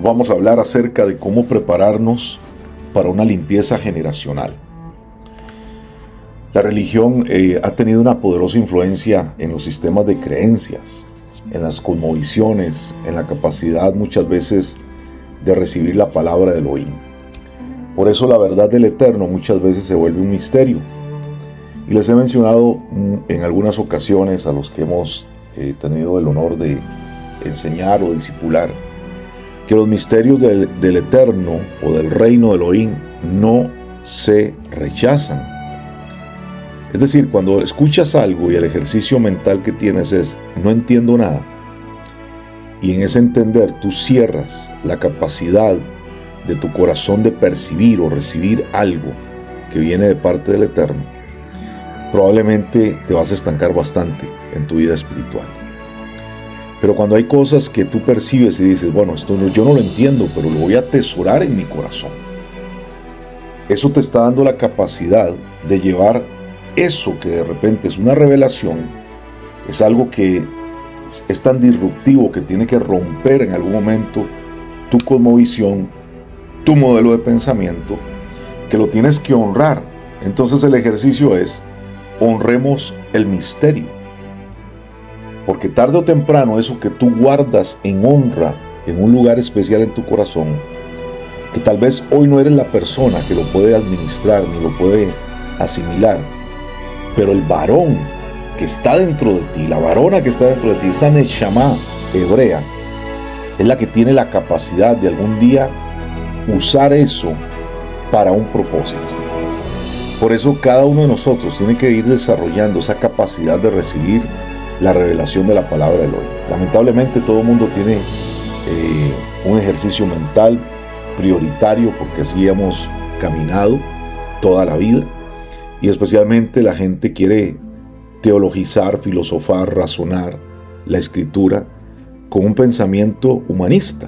Vamos a hablar acerca de cómo prepararnos para una limpieza generacional. La religión ha tenido una poderosa influencia en los sistemas de creencias, en las cosmovisiones, en la capacidad muchas veces de recibir la palabra de Elohim. Por eso la verdad del Eterno muchas veces se vuelve un misterio. Y les he mencionado en algunas ocasiones a los que hemos tenido el honor de enseñar o discipular, que los misterios del Eterno o del reino de Elohim no se rechazan. Es decir, cuando escuchas algo y el ejercicio mental que tienes es no entiendo nada, y en ese entender tú cierras la capacidad de tu corazón de percibir o recibir algo que viene de parte del Eterno, probablemente te vas a estancar bastante en tu vida espiritual. Pero cuando hay cosas que tú percibes y dices, bueno, esto yo no lo entiendo, pero lo voy a atesorar en mi corazón, eso te está dando la capacidad de llevar eso que de repente es una revelación, es algo que es tan disruptivo que tiene que romper en algún momento tu cosmovisión, tu modelo de pensamiento, que lo tienes que honrar. Entonces el ejercicio es, honremos el misterio. Porque tarde o temprano eso que tú guardas en honra, en un lugar especial en tu corazón, que tal vez hoy no eres la persona que lo puede administrar ni lo puede asimilar, pero el varón que está dentro de ti, la varona que está dentro de ti, esa Neshama hebrea, es la que tiene la capacidad de algún día usar eso para un propósito. Por eso cada uno de nosotros tiene que ir desarrollando esa capacidad de recibir la revelación de la palabra de Elohim. Lamentablemente todo el mundo tiene un ejercicio mental prioritario, porque así hemos caminado toda la vida, y especialmente la gente quiere teologizar, filosofar, razonar la escritura con un pensamiento humanista.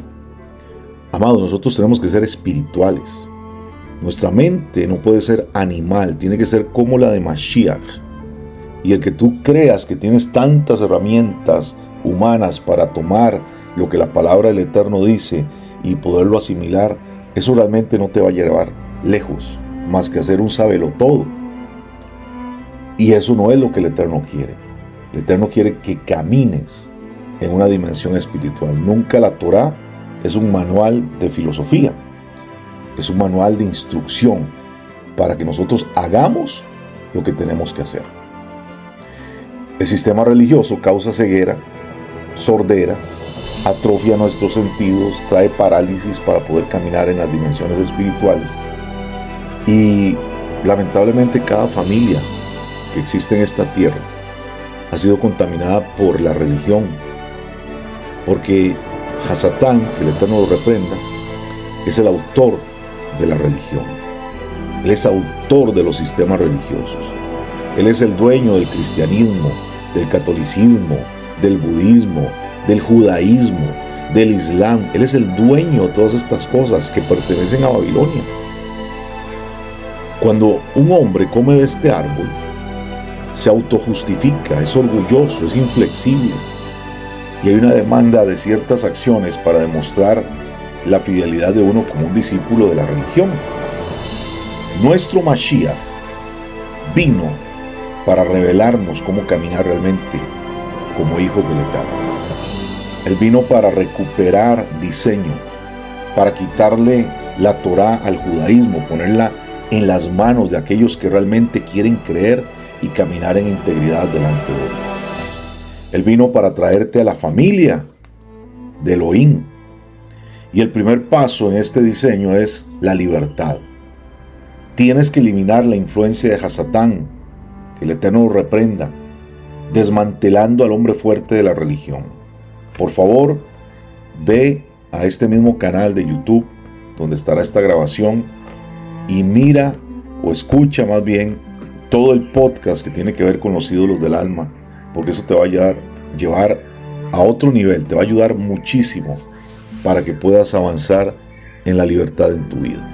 Amados, nosotros tenemos que ser espirituales. Nuestra mente no puede ser animal, tiene que ser como la de Mashiach. Y el que tú creas que tienes tantas herramientas humanas para tomar lo que la palabra del Eterno dice y poderlo asimilar, eso realmente no te va a llevar lejos, más que hacer un sabelotodo. Y eso no es lo que el Eterno quiere. El Eterno quiere que camines en una dimensión espiritual. Nunca la Torá es un manual de filosofía, es un manual de instrucción para que nosotros hagamos lo que tenemos que hacer. El sistema religioso causa ceguera, sordera, atrofia nuestros sentidos, trae parálisis para poder caminar en las dimensiones espirituales. Y lamentablemente cada familia que existe en esta tierra ha sido contaminada por la religión, porque Hasatán, que el Eterno lo reprenda, es el autor de la religión. Él es autor de los sistemas religiosos. Él es el dueño del cristianismo, del catolicismo, del budismo, del judaísmo, del islam. Él es el dueño de todas estas cosas que pertenecen a Babilonia. Cuando un hombre come de este árbol, se autojustifica, es orgulloso, es inflexible. Y hay una demanda de ciertas acciones para demostrar la fidelidad de uno como un discípulo de la religión. Nuestro Mashiach vino para revelarnos cómo caminar realmente como hijos del Eterno. Él vino para recuperar diseño, para quitarle la Torá al judaísmo, ponerla en las manos de aquellos que realmente quieren creer y caminar en integridad delante de Él. Él vino para traerte a la familia de Elohim. Y el primer paso en este diseño es la libertad. Tienes que eliminar la influencia de Hasatán, que el Eterno lo reprenda, desmantelando al hombre fuerte de la religión. Por favor, ve a este mismo canal de YouTube, donde estará esta grabación, y mira o escucha más bien todo el podcast que tiene que ver con los ídolos del alma, porque eso te va a llevar a otro nivel, te va a ayudar muchísimo para que puedas avanzar en la libertad en tu vida.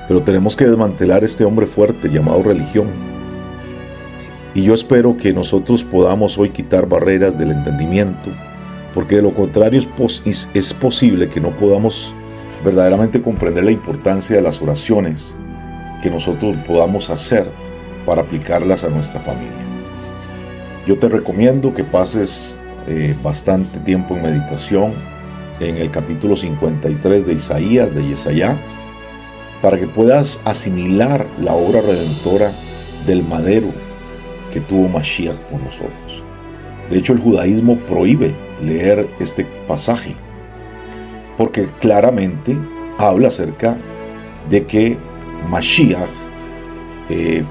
Pero tenemos que desmantelar este hombre fuerte llamado religión. Y yo espero que nosotros podamos hoy quitar barreras del entendimiento porque de lo contrario es posible que no podamos verdaderamente comprender la importancia de las oraciones que nosotros podamos hacer para aplicarlas a nuestra familia. Yo te recomiendo que pases bastante tiempo en meditación en el capítulo 53 de Isaías, de Yesayá, para que puedas asimilar la obra redentora del madero que tuvo Mashiach por nosotros. De hecho, el judaísmo prohíbe leer este pasaje, porque claramente habla acerca de que Mashiach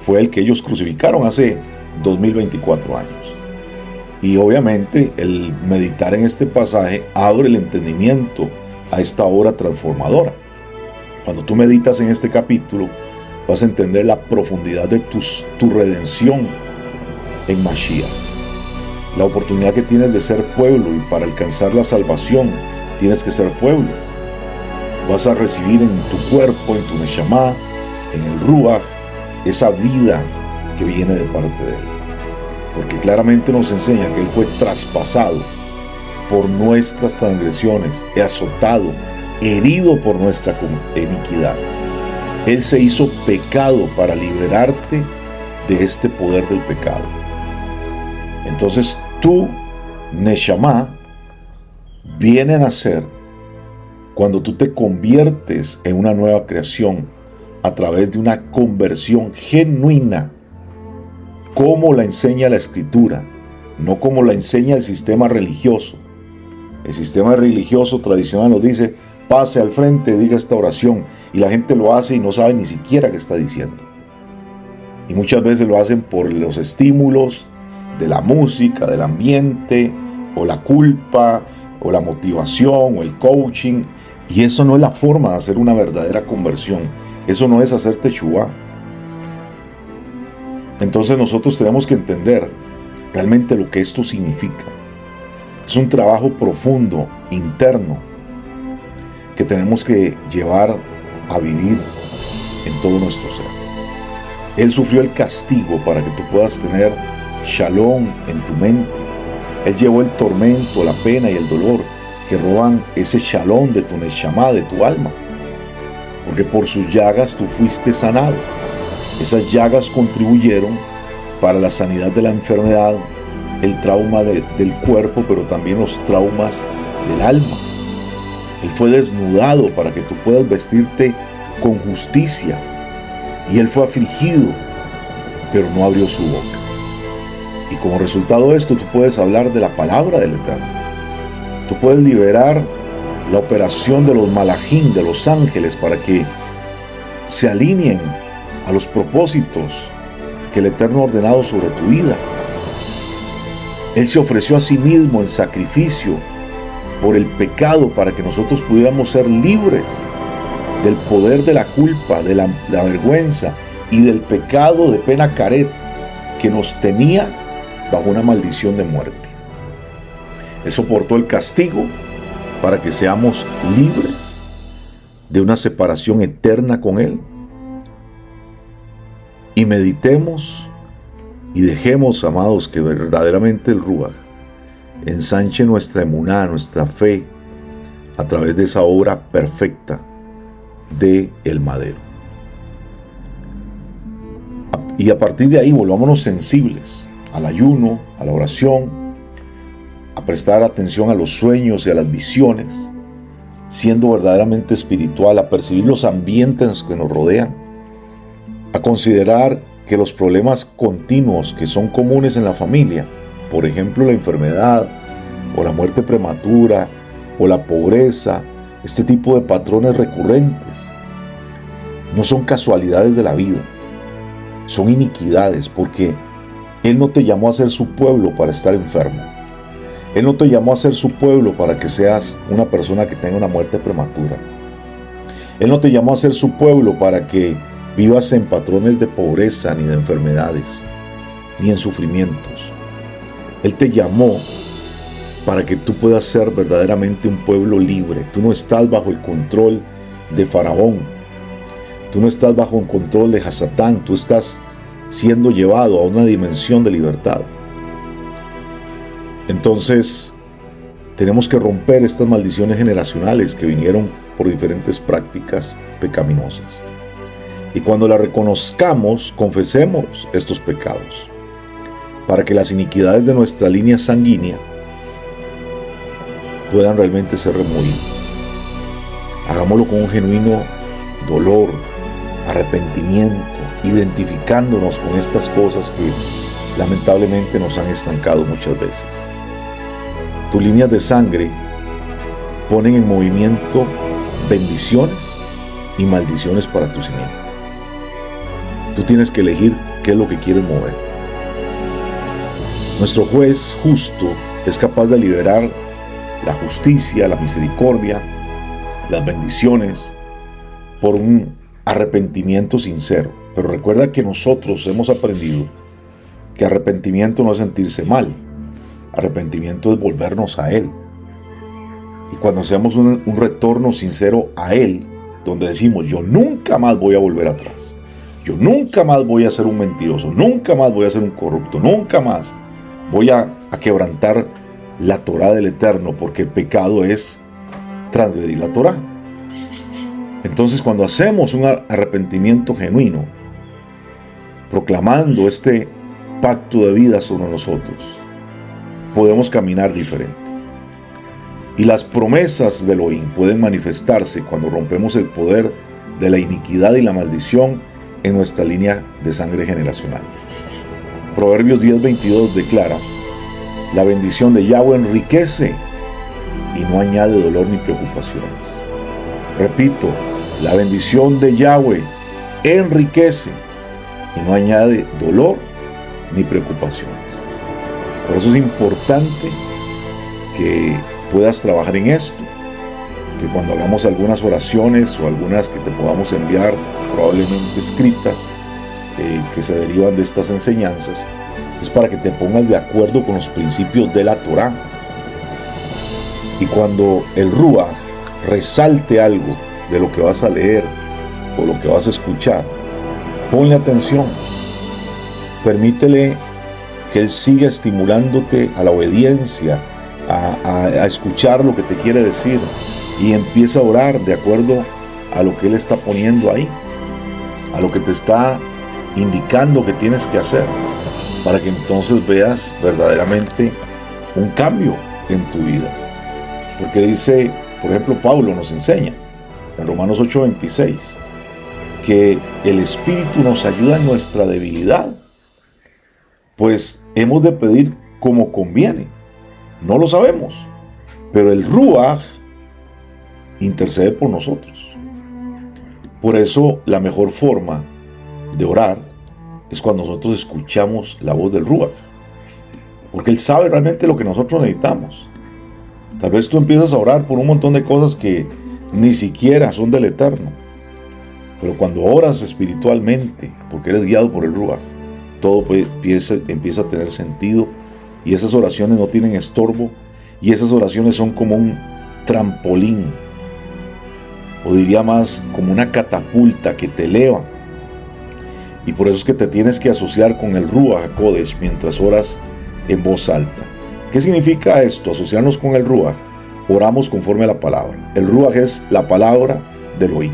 fue el que ellos crucificaron hace 2024 años. Y obviamente el meditar en este pasaje abre el entendimiento a esta obra transformadora. Cuando tú meditas en este capítulo, vas a entender la profundidad de tu redención en Mashiach. La oportunidad que tienes de ser pueblo, y para alcanzar la salvación tienes que ser pueblo. Vas a recibir en tu cuerpo, en tu Neshama, en el Ruach, esa vida que viene de parte de Él. Porque claramente nos enseña que Él fue traspasado por nuestras transgresiones, azotado, herido por nuestra iniquidad. Él se hizo pecado para liberarte de este poder del pecado. Entonces tu Neshama viene a nacer cuando tú te conviertes en una nueva creación a través de una conversión genuina, como la enseña la Escritura, no como la enseña el sistema religioso. El sistema religioso tradicional nos dice: pase al frente, diga esta oración, y la gente lo hace y no sabe ni siquiera qué está diciendo. Y muchas veces lo hacen por los estímulos de la música, del ambiente, o la culpa, o la motivación, o el coaching, y eso no es la forma de hacer una verdadera conversión. Eso no es hacer teshuvá. Entonces nosotros tenemos que entender realmente lo que esto significa. Es un trabajo profundo, interno, que tenemos que llevar a vivir en todo nuestro ser. Él sufrió el castigo para que tú puedas tener shalom en tu mente. Él llevó el tormento, la pena y el dolor que roban ese shalom de tu neshama, de tu alma. Porque por sus llagas tú fuiste sanado. Esas llagas contribuyeron para la sanidad de la enfermedad, el trauma del cuerpo, pero también los traumas del alma. Él fue desnudado para que tú puedas vestirte con justicia. Y Él fue afligido, pero no abrió su boca. Y como resultado de esto, tú puedes hablar de la palabra del Eterno. Tú puedes liberar la operación de los malajim, de los ángeles, para que se alineen a los propósitos que el Eterno ha ordenado sobre tu vida. Él se ofreció a sí mismo en sacrificio por el pecado para que nosotros pudiéramos ser libres del poder de la culpa, de la vergüenza y del pecado de pena caret que nos tenía bajo una maldición de muerte. Él soportó el castigo para que seamos libres de una separación eterna con Él. Y meditemos y dejemos, amados, que verdaderamente el Ruach ensanche nuestra emuná, nuestra fe, a través de esa obra perfecta de el madero. Y a partir de ahí volvámonos sensibles al ayuno, a la oración, a prestar atención a los sueños y a las visiones, siendo verdaderamente espiritual, a percibir los ambientes que nos rodean, a considerar que los problemas continuos que son comunes en la familia, por ejemplo la enfermedad o la muerte prematura o la pobreza, este tipo de patrones recurrentes, no son casualidades de la vida, son iniquidades, porque Él no te llamó a ser su pueblo para estar enfermo. Él no te llamó a ser su pueblo para que seas una persona que tenga una muerte prematura. Él no te llamó a ser su pueblo para que vivas en patrones de pobreza, ni de enfermedades, ni en sufrimientos. Él te llamó para que tú puedas ser verdaderamente un pueblo libre. Tú no estás bajo el control de Faraón. Tú no estás bajo el control de Hasatán. Tú estás siendo llevado a una dimensión de libertad. Entonces, Tenemos que romper estas maldiciones generacionales que vinieron por diferentes prácticas pecaminosas. Y cuando las reconozcamos, confesemos estos pecados, para que las iniquidades de nuestra línea sanguínea puedan realmente ser removidas. Hagámoslo con un genuino dolor, arrepentimiento, identificándonos con estas cosas que lamentablemente nos han estancado muchas veces. Tus líneas de sangre ponen en movimiento bendiciones y maldiciones para tu simiente. Tú tienes que elegir qué es lo que quieres mover. Nuestro juez justo es capaz de liberar la justicia, la misericordia, las bendiciones por un arrepentimiento sincero. Pero recuerda que nosotros hemos aprendido que arrepentimiento no es sentirse mal. Arrepentimiento es volvernos a Él. Y cuando hacemos un retorno sincero a Él, donde decimos, yo nunca más voy a volver atrás, yo nunca más voy a ser un mentiroso, nunca más voy a ser un corrupto, nunca más voy a quebrantar la Torá del Eterno, porque el pecado es transgredir la Torá. Entonces, cuando hacemos un arrepentimiento genuino, proclamando este pacto de vida sobre nosotros, podemos caminar diferente. Y las promesas de Elohim pueden manifestarse cuando rompemos el poder de la iniquidad y la maldición en nuestra línea de sangre generacional. Proverbios 10:22 declara: la bendición de Yahweh enriquece y no añade dolor ni preocupaciones. Repito, la bendición de Yahweh enriquece y no añade dolor ni preocupaciones. Por eso es importante que puedas trabajar en esto, que cuando hagamos algunas oraciones o algunas que te podamos enviar, probablemente escritas, que se derivan de estas enseñanzas, es para que te pongas de acuerdo con los principios de la Torá. Y cuando el Ruach resalte algo de lo que vas a leer o lo que vas a escuchar, ponle atención, permítele que Él siga estimulándote a la obediencia, a escuchar lo que te quiere decir, y empieza a orar de acuerdo a lo que Él está poniendo ahí, a lo que te está indicando que tienes que hacer, para que entonces veas verdaderamente un cambio en tu vida. Porque dice, por ejemplo, Pablo nos enseña en Romanos 8:26 que el Espíritu nos ayuda en nuestra debilidad, pues hemos de pedir como conviene. No lo sabemos, pero el Ruach intercede por nosotros. Por eso la mejor forma de orar es cuando nosotros escuchamos la voz del Ruach, porque Él sabe realmente lo que nosotros necesitamos. Tal vez tú empiezas a orar por un montón de cosas que ni siquiera son del Eterno, pero cuando oras espiritualmente, porque eres guiado por el Ruach, todo empieza a tener sentido, y esas oraciones no tienen estorbo, y esas oraciones son como un trampolín, o diría más como una catapulta que te eleva. Y por eso es que te tienes que asociar con el Ruach HaKodesh mientras oras en voz alta. ¿Qué significa esto? Asociarnos con el Ruach. Oramos conforme a la palabra. El Ruach es la palabra de Elohim.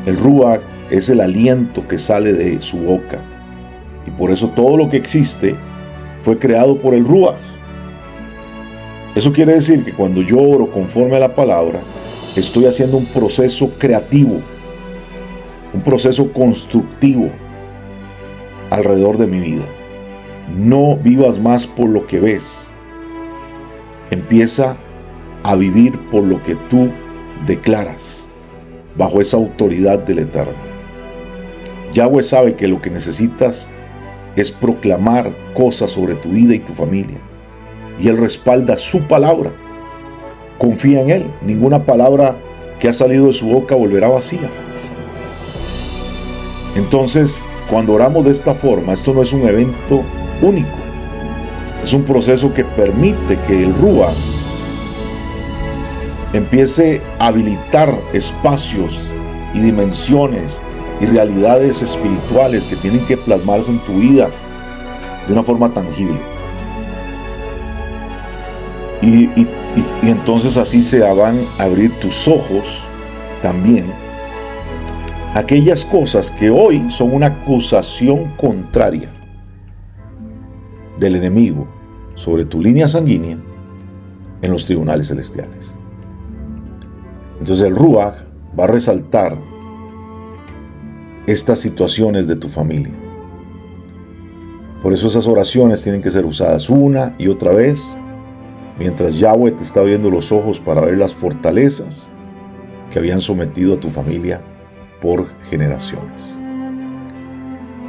El Ruach es el aliento que sale de su boca. Y por eso todo lo que existe fue creado por el Ruach. Eso quiere decir que cuando yo oro conforme a la palabra, estoy haciendo un proceso creativo, un proceso constructivo alrededor de mi vida. No vivas más por lo que ves. Empieza a vivir por lo que tú declaras, bajo esa autoridad del Eterno. Yahweh sabe que lo que necesitas es proclamar cosas sobre tu vida y tu familia, y Él respalda su palabra. Confía en Él. Ninguna palabra que ha salido de su boca volverá vacía. Entonces, cuando oramos de esta forma, esto no es un evento único. Es un proceso que permite que el Ruach empiece a habilitar espacios y dimensiones y realidades espirituales que tienen que plasmarse en tu vida de una forma tangible. Y entonces así se van a abrir tus ojos también a aquellas cosas que hoy son una acusación contraria del enemigo sobre tu línea sanguínea en los tribunales celestiales. Entonces el Ruach va a resaltar estas situaciones de tu familia. Por eso esas oraciones tienen que ser usadas una y otra vez, mientras Yahweh te está abriendo los ojos para ver las fortalezas que habían sometido a tu familia por generaciones.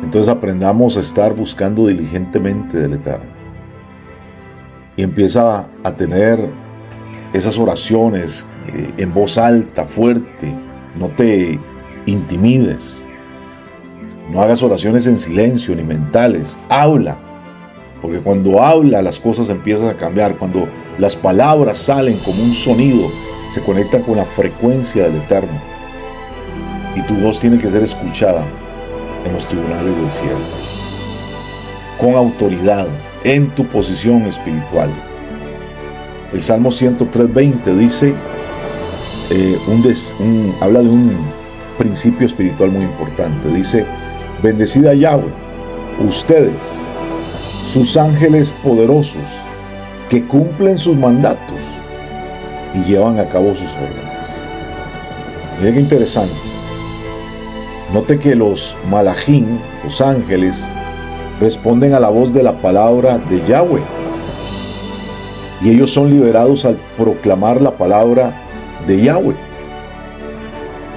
Entonces aprendamos a estar buscando diligentemente del Eterno. Y empieza a tener esas oraciones en voz alta, fuerte. No te intimides. No hagas oraciones en silencio ni mentales. Habla. Porque cuando habla las cosas empiezan a cambiar. Cuando las palabras salen como un sonido, se conectan con la frecuencia del Eterno. Y tu voz tiene que ser escuchada en los tribunales del cielo. Con autoridad, en tu posición espiritual. El Salmo 103:20 dice, habla de un principio espiritual muy importante. Dice, bendecid a Yahweh, ustedes, sus ángeles poderosos, que cumplen sus mandatos y llevan a cabo sus órdenes. Mira qué interesante. Note que los malachim, los ángeles, responden a la voz de la palabra de Yahweh. Y ellos son liberados al proclamar la palabra de Yahweh.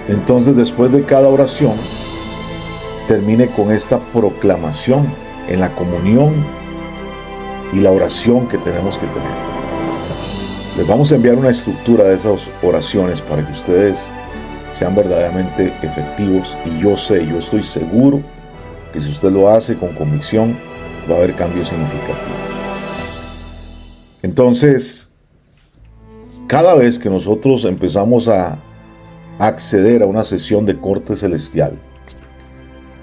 Entonces, después de cada oración, termine con esta proclamación en la comunión y la oración que tenemos que tener. Les vamos a enviar una estructura de esas oraciones para que ustedes sean verdaderamente efectivos. Y yo estoy seguro que si usted lo hace con convicción, va a haber cambios significativos. Entonces, cada vez que nosotros empezamos a acceder a una sesión de corte celestial,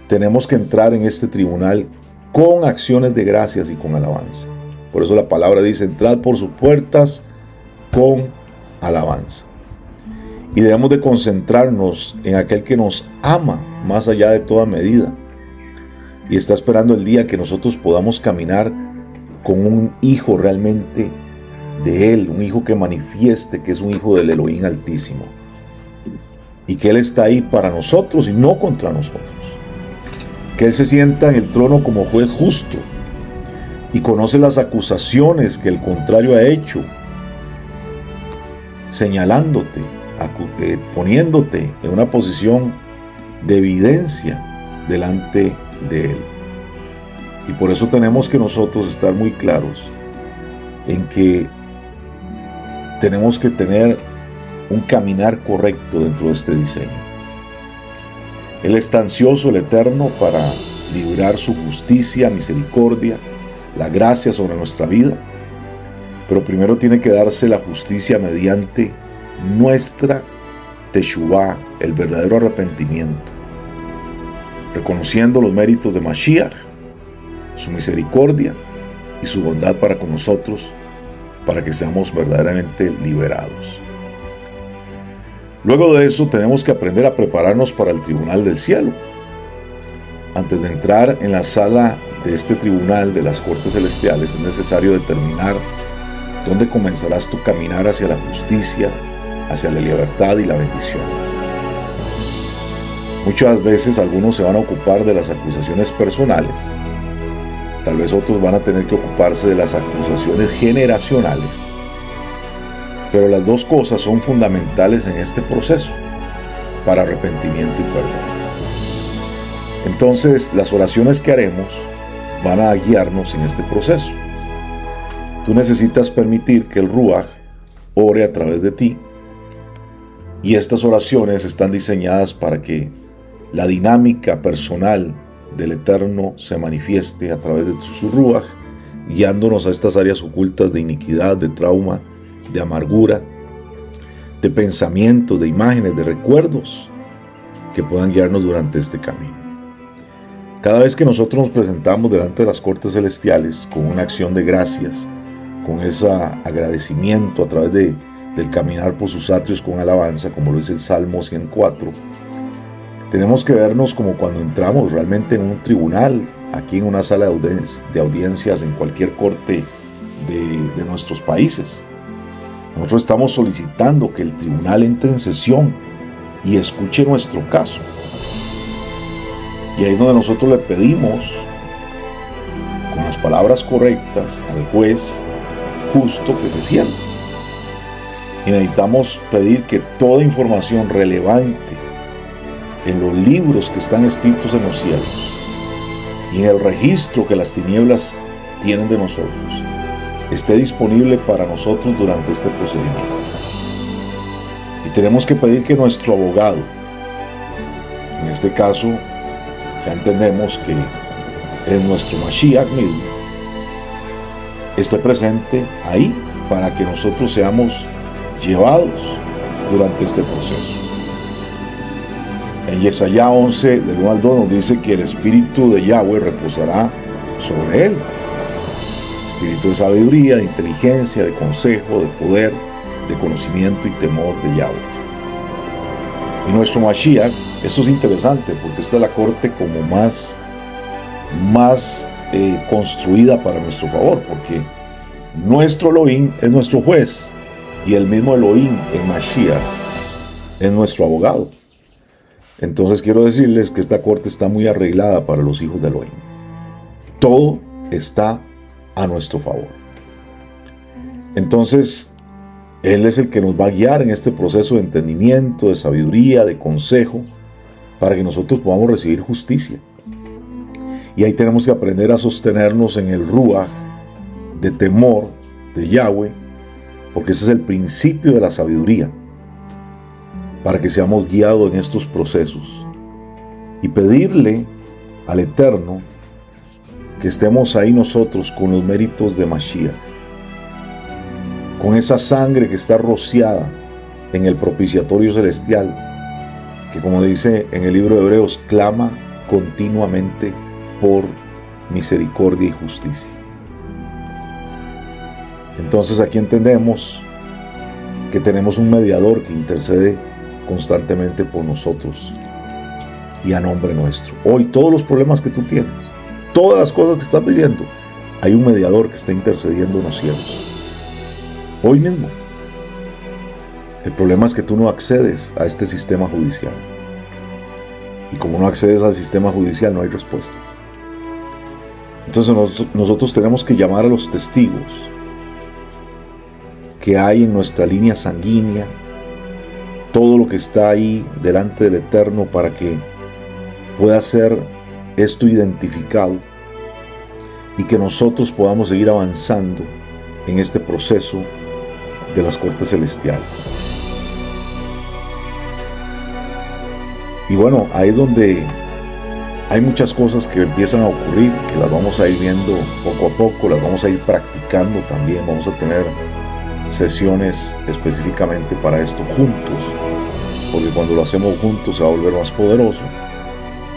tenemos que entrar en este tribunal con acciones de gracias y con alabanza. Por eso la palabra dice, entrad por sus puertas con alabanza. Y debemos de concentrarnos en aquel que nos ama más allá de toda medida. Y está esperando el día que nosotros podamos caminar con un hijo realmente de Él, un hijo que manifieste que es un hijo del Elohim Altísimo. Y que Él está ahí para nosotros y no contra nosotros. Que Él se sienta en el trono como juez justo y conoce las acusaciones que el contrario ha hecho, señalándote, poniéndote en una posición de evidencia delante de Él. Y por eso tenemos que nosotros estar muy claros en que tenemos que tener un caminar correcto dentro de este diseño. Él está ansioso, el Eterno, para librar su justicia, misericordia, la gracia sobre nuestra vida. Pero primero tiene que darse la justicia mediante nuestra Teshuvá, el verdadero arrepentimiento, reconociendo los méritos de Mashiach, su misericordia y su bondad para con nosotros, para que seamos verdaderamente liberados. Luego de eso tenemos que aprender a prepararnos para el tribunal del cielo. Antes de entrar en la sala de este tribunal de las cortes celestiales, es necesario determinar dónde comenzarás tu caminar hacia la justicia, hacia la libertad y la bendición. Muchas veces algunos se van a ocupar de las acusaciones personales. Tal vez otros van a tener que ocuparse de las acusaciones generacionales. Pero las dos cosas son fundamentales en este proceso para arrepentimiento y perdón. Entonces, las oraciones que haremos van a guiarnos en este proceso. Tú necesitas permitir que el Ruach ore a través de ti. Y estas oraciones están diseñadas para que la dinámica personal del Eterno se manifieste a través de su Ruach, guiándonos a estas áreas ocultas de iniquidad, de trauma, de amargura, de pensamientos, de imágenes, de recuerdos que puedan guiarnos durante este camino. Cada vez que nosotros nos presentamos delante de las cortes celestiales con una acción de gracias con ese agradecimiento a través del caminar por sus atrios con alabanza, como lo dice el Salmo 104. Tenemos que vernos como cuando entramos realmente en un tribunal, aquí en una sala de audiencias en cualquier corte de nuestros países. Nosotros estamos solicitando que el tribunal entre en sesión y escuche nuestro caso. Y ahí es donde nosotros le pedimos, con las palabras correctas, al juez justo que se sienta. Y necesitamos pedir que toda información relevante en los libros que están escritos en los cielos y en el registro que las tinieblas tienen de nosotros esté disponible para nosotros durante este procedimiento. Y tenemos que pedir que nuestro abogado, en este caso ya entendemos que es nuestro Mashiach mismo, esté presente ahí para que nosotros seamos llevados durante este proceso. En Yesaya 11, del 1 al 2, nos dice que el Espíritu de Yahweh reposará sobre él. Espíritu de sabiduría, de inteligencia, de consejo, de poder, de conocimiento y temor de Yahweh. Y nuestro Mashiach, esto es interesante porque esta es la corte como más construida para nuestro favor, porque nuestro Elohim es nuestro juez y el mismo Elohim, el Mashiach, es nuestro abogado. Entonces quiero decirles que esta corte está muy arreglada para los hijos de Elohim. Todo está a nuestro favor. Entonces, Él es el que nos va a guiar en este proceso de entendimiento, de sabiduría, de consejo, para que nosotros podamos recibir justicia. Y ahí tenemos que aprender a sostenernos en el Ruach de temor de Yahweh, porque ese es el principio de la sabiduría, para que seamos guiados en estos procesos y pedirle al Eterno que estemos ahí nosotros con los méritos de Mashiach, con esa sangre que está rociada en el propiciatorio celestial, que como dice en el libro de Hebreos, clama continuamente por misericordia y justicia. Entonces aquí entendemos que tenemos un mediador que intercede constantemente por nosotros y a nombre nuestro. Hoy todos los problemas que tú tienes, todas las cosas que estás viviendo, hay un mediador que está intercediendo en los cielos. Hoy mismo. El problema es que tú no accedes a este sistema judicial. Y como no accedes al sistema judicial, no hay respuestas. Entonces nosotros tenemos que llamar a los testigos que hay en nuestra línea sanguínea, todo lo que está ahí delante del Eterno, para que pueda ser esto identificado y que nosotros podamos seguir avanzando en este proceso de las cortes celestiales. Y bueno, ahí es donde hay muchas cosas que empiezan a ocurrir, que las vamos a ir viendo poco a poco, las vamos a ir practicando también, vamos a tener sesiones específicamente para esto juntos, porque cuando lo hacemos juntos se va a volver más poderoso.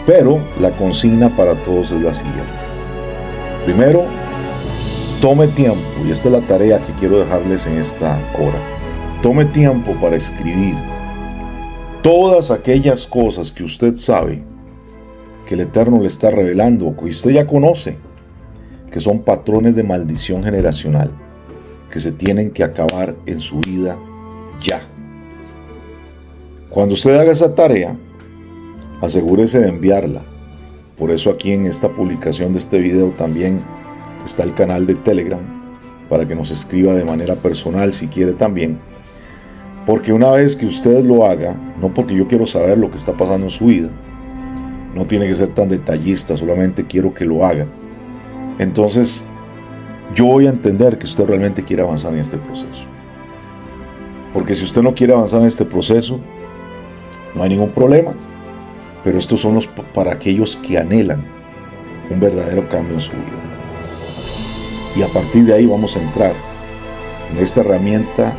Pero la consigna para todos es la siguiente. Primero, tome tiempo, y esta es la tarea que quiero dejarles en esta hora. Tome tiempo para escribir todas aquellas cosas que usted sabe que el Eterno le está revelando, o que usted ya conoce, que son patrones de maldición generacional, que se tienen que acabar en su vida ya. Cuando usted haga esa tarea, asegúrese de enviarla. Por eso aquí en esta publicación de este video también está el canal de Telegram, para que nos escriba de manera personal si quiere también. Porque una vez que usted lo haga, no porque yo quiero saber lo que está pasando en su vida, no tiene que ser tan detallista, solamente quiero que lo haga. Entonces, yo voy a entender que usted realmente quiere avanzar en este proceso. Porque si usted no quiere avanzar en este proceso, no hay ningún problema. Pero estos son para aquellos que anhelan un verdadero cambio en su vida. Y a partir de ahí vamos a entrar en esta herramienta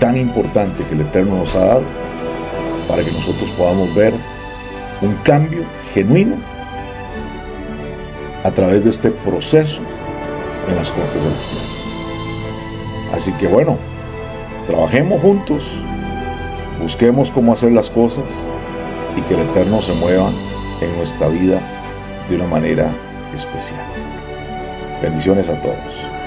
tan importante que el Eterno nos ha dado, para que nosotros podamos ver un cambio genuino a través de este proceso en las cortes celestiales. Así que bueno, trabajemos juntos, busquemos cómo hacer las cosas y que el Eterno se mueva en nuestra vida de una manera especial. Bendiciones a todos.